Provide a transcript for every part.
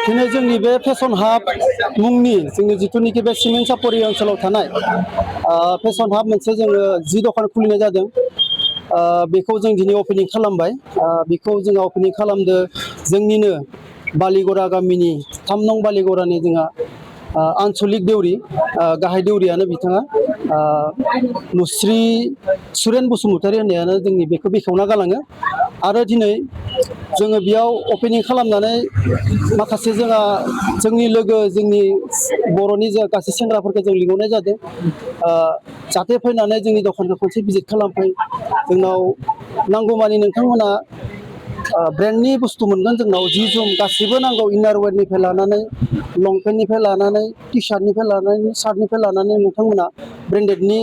दिनै जोंनि बे फेसन हाब मुंनि जोंनि जिथुनिखि बे सिमेन्ट सापरि ओनसोलाव थानाय फेसन हाब मोनसे जोङो जि दखान खुलिनाय जादों। बेखौ जों दिनै अपेनिं खालामबाय। बेखौ जोङो अपेनिं खालामदो जोंनिनो बालिगरा गामिनि 3 नं बालिगरानि जोंहा आनसलिक देउरि गाहाय देउरियानो बिथाङा नुस्रि सुरेन बसुमतारी होननायानो जोंनि बेखौ बेखेवना गालाङो। आरो दिनै जोङो बेयाव अपेनिं खालामनानै माखासे जोंनि लोगो जोंनि बर'नि गासै सेंग्राफोरखौ जों लिंहरनाय जादों। जाहाथे फैनानै जोंनि दखानखौ खनसे भिजिट खालामफै। जोंनाव नांगौमानि नोंथांमोना ब्रेन्डनि बुस्थु मोनगोन। जोंनाव जि जोम गासिबो नांगौ इनारवेरनिफ्राय लानानै लंपेन्टनिफ्राय लानानै टि सार्टनिफ्राय लानानै सार्टनिफ्राय लानानै नोंथांमोना ब्रेन्डेडनि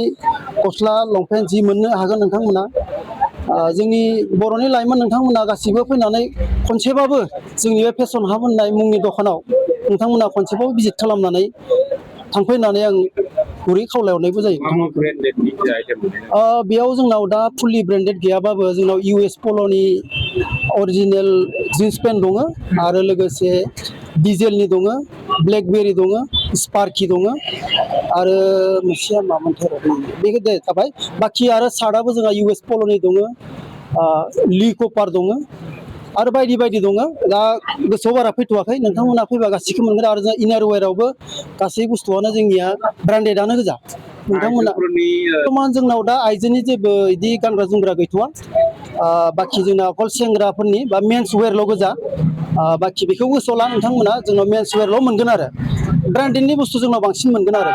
गस्ला लंपेन्ट जि मोननो हागोन नोंथांमोना। जोंनि बर'नि लाइमोन नोंथांमोना गासिबो फैनानै खनसेबाबो जोंनि बे फेसन हाब होननाय मुंनि दखानाव नोंथांमोना खनसेबाबो भिजिट खालामनानै थांफैनानै आं गुरै खावलायहरनायबो जायो। बेयाव जोंनाव दा फुलि ब्रेन्डेड गैयाबाबो जोंनाव US पल'नि अरिजिनेल जिन्स पेन्ट दङ आरो लोगोसे डिजेलनि दङ, ब्लेकबेरि दङ, स्पार्कि दङ आरो मोनसेया मामोनथाय बे थाबाय। बाखि आरो सार्टआबो जोंहा US पल'नि दङ, लि कपार दङ आरो बायदि बायदि दङ। दा गोसोआव बारा फैथ'वाखै। नोंथांमोना फैबा गासिखौबो मोनगोन। आरो जोंहा इनारवेरावबो गासै बुस्थुआनो जोंनिया ब्रान्डेडआनो गोजा। नोंथांमोना बर्थमान जोंनाव दा आइजोनि जेबो बिदि गानग्रा जोमग्रा गैथ'वा। बाखि जोंना अकल सेंग्राफोरनि बा मेन्स वेरल' गोजा। बाखि बेखौ गोसोआव ला नोंथांमोना जोंनाव मेन्स वेरल' मोनगोन आरो ब्रेन्डेडनि बुस्थु जोंनाव बांसिन मोनगोन आरो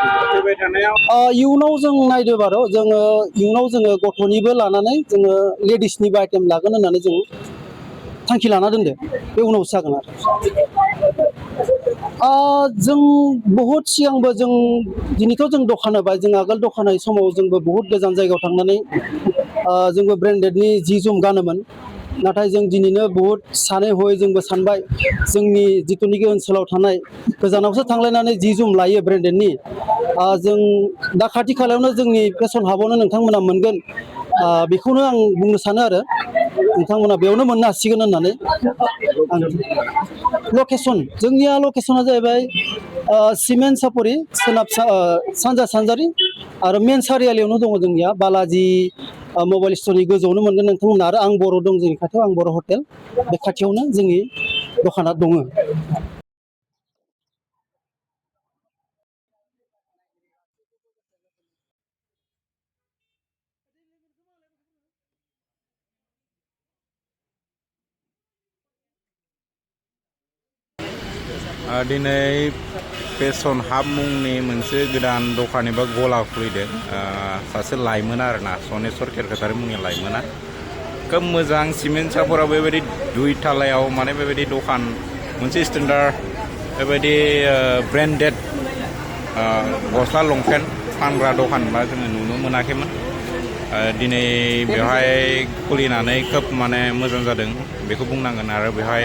इयुनाव जों नायदो बार' जोङो इयुनाव जोङो गथ'निबो लानानै जोङो लेडिसनिबो आइटेम लागोन होननानै जों थांखि लाना दोनदो। बे उनावसो जागोन आरो जों बहुद सिगांबो जों दिनैथ' जों दखान होबाय। जों आगोल दखान होनाय समाव जोंबो बहुद गोजान जायगायाव थांनानै जोंबो ब्रेन्डेडनि जि जोम गानोमोन। नाथाय जों दिनैनो बहुद सानै हयै जोंबो सानबाय जोंनि जिथुनिखि ओनसोलाव थानाय गोजानावसो थांलायनानै जि जोम लायो ब्रेन्डेडनि। जों दा खाथि खालायावनो जोंनि फेसन हाबावनो नोंथांमोना मोनगोन। बेखौनो आं बुंनो सानो आरो नोंथांमोना बेयावनो मोननो हासिगोन होननानै। लकेसन जोंनिया लकेसना जाहैबाय सिमेन्ट सापरि सोनाब सानजा सानजारि आरो मेन सारियालियावनो दङ जोंनिया बालाजि मबाइल स्ट'रनि गोजौआवनो मोनगोन नोंथांमोना। आरो आं बर' दं जोंनि खाथियाव आं बर' हटेल बे खाथियावनो जोंनि दखाना दङ। दिनै फेसन हाब मुंनि मोनसे गोदान दखान एबा गला खुलिदों सासे लाइमोन आरोना सनेस्वर खेरखातारि मुंनि लाइमोना। खोब मोजां सिमेन्ट सापराव बेबायदि 2 थालायाव माने बेबायदि दखान मोनसे स्टेन्डार्ड बेबायदि ब्रेन्डेड गस्ला लंपेन्ट फानग्रा दखान बा जोङो नुनो मोनाखैमोन। दिनै बेवहाय खुलिनानै खोब माने मोजां जादों बेखौ बुंनांगोन। आरो बेवहाय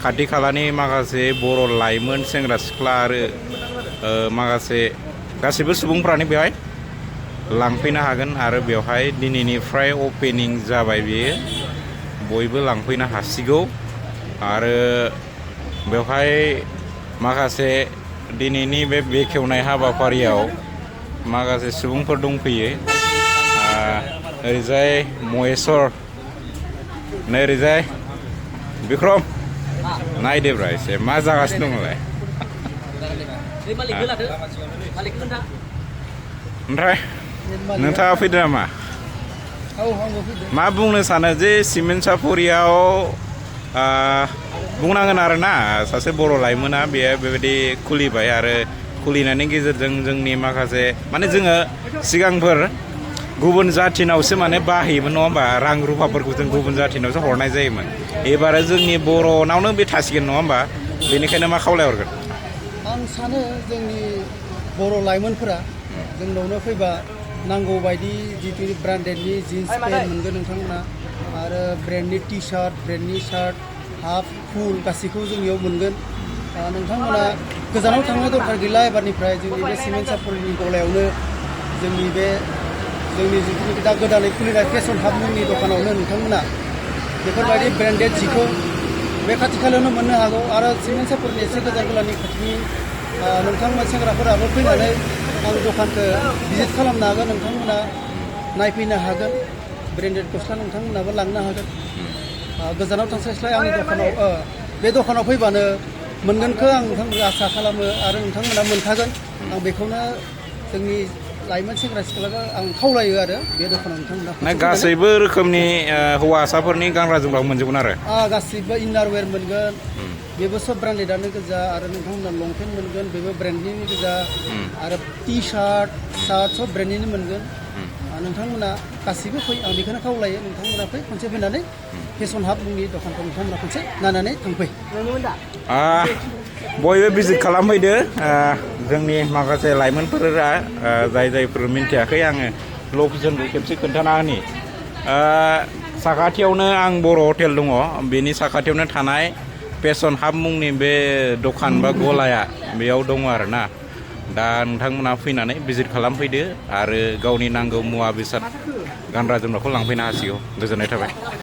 खाथि खालानि माखासे बर' लाइमोन सेंग्रा सिख्ला आरो माखासे गासैबो सुबुंफ्रानो बेवहाय लांफैनो हागोन। आरो बेवहाय दिनैनिफ्राय अपेनिं जाबाय बेयो बयबो लांफैनो हासिगौ। आरो बेवहाय माखासे दिनैनि बे बेखेवनाय हाबाफारियाव माखासे सुबुंफोर दंफैयो। ओरैजाय महेस्वर नै ओरैजाय बिक्रम नायदोब्रा एसे मा जागासिनो दंलाय। ओमफ्राय नोंथाङा फैदो नामा? मा बुंनो सानो जे सिमेन्ट सापरियाव बुंनांगोन आरोना सासे बर' लाइमोना बेबायदि खुलिबाय। आरो खुलिनायनि गेजेरजों जोंनि माखासे माने जोङो सिगांफोर गुबुन जाथिनावसो माने बाहैयोमोन नङा होमबा। रां रुफाफोरखौ जों गुबुन जाथिनावसो हरनाय जायोमोन। एबारो जोंनि बर'नावनो बे थासिगोन नङा होमबा। बेनिखायनो मा खावलायहरगोन? आं सानो जोंनि बर' लाइमोनफोरा जोंनावनो फैबा नांगौ बायदि जितु ब्रान्डेडनि जिन्स पेन्ट मोनगोन नोंथांमोना। आरो ब्रेन्डनि टि सार्ट ब्रेन्डनि सार्ट हाफ फुल गासैखौबो जोंनियाव मोनगोन। नोंथांमोना गोजानाव थांनो दरकार गैला। एबारनिफ्राय जोंनि बे सिमेन्ट सापरिनि गलायावनो जोंनि जिथुनिखि दा गोदानै खुलिनाय फेसन हाब मुंनि दखानावनो नोंथांमोना बेफोरबायदि ब्रेन्डेड जिखौ बे खाथि खालायावनो मोननो हागौ आरो सिमेन्ट सापरिनि एसे गोजान गोजाननि खाथिनि नोंथांमोन सेंग्राफोराबो फैनानै आं दखानखौ भिजिट खालामनो हागोन नोंथांमोना नायफैनो हागोन ब्रेन्डेड गस्ला नोंथांमोनाबो लांनो हागोन गोजानाव थांस्लायस्लाय आंनि दखानाव बे दखानाव फैबानो मोनगोनखौ आं नोंथांमोनखौ आसा खालामो आरो नोंथांमोना मोनखागोन आं बेखौनो जोंनि लाइमोन सेंग्रा सिख्लाखौ आं खावलायो आरो बे दखानाव नोंथांमोना गासैबो रोखोमनि हौवासाफोरनि गानग्रा जोमग्रा मोनजोबगोन आरो गासैबो इनारवेर मोनगोन बेबो सब ब्रान्डेडआनो गोजा आरो नोंथांमोना लंपेन्ट मोनगोन बेबो ब्रेन्डनि गोजा आरो टि सार्ट सब ब्रेन्डनिनो मोनगोन नोंथांमोना गासैबो फै आं बेखौनो खावलायो नोंथांमोना फै खनसे फैनानै फेसन हाब मुंनि दखानखौ नोंथांमोना खनसे नायनानै थांफै बयबो भिजिट खालामफैदो जोंनि माखासे लाइमोनफोरा जायफोर मिन्थियाखै आङो लकेसनखौ खेबसे खोन्थाना होनि साखाथियावनो आं बर' हटेल दङ बेनि साखाथियावनो थानाय फेसन हाब मुंनि बे दखान बा गलाया बेयाव दङ आरोना दा नोंथांमोना फैनानै भिजिट खालामफैदो आरो गावनि नांगौ मुवा बेसाद गानग्रा जोमग्राखौ लांफैनो हासिगौ गोजोननाय थाबाय